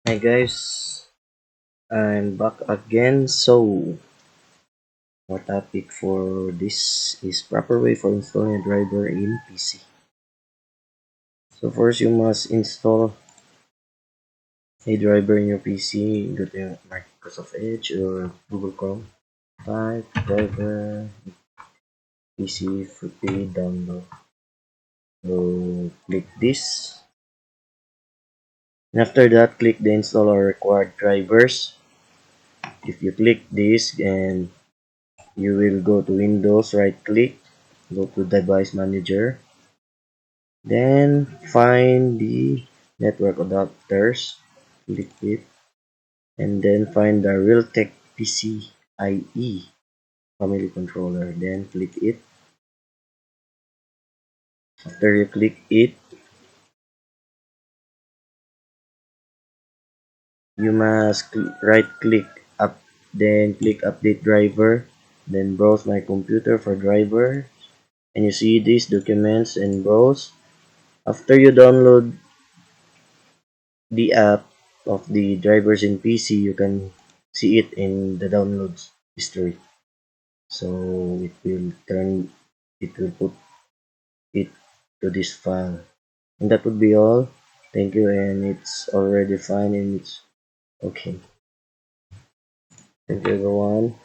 Hi guys, I'm back again. So, our topic for this is proper way for installing a driver in PC. So first, you must install a driver in your PC. Go to Microsoft Edge or Google Chrome. Type driver PC free download. So click this. And after that, click the install or required drivers. If you click this, and you will go to Windows, right click, go to Device Manager. Then find the network adapters, click it, and then find the Realtek PCIe family controller. Then click it. After you click it, you must right click up, then click update driver, then browse my computer for driver, and you see these documents and browse. After you download the app of the drivers in PC, you can see it in the downloads history. So it will put it to this file. And that would be all. Thank you, and it's already fine and it's okay. Thank you everyone.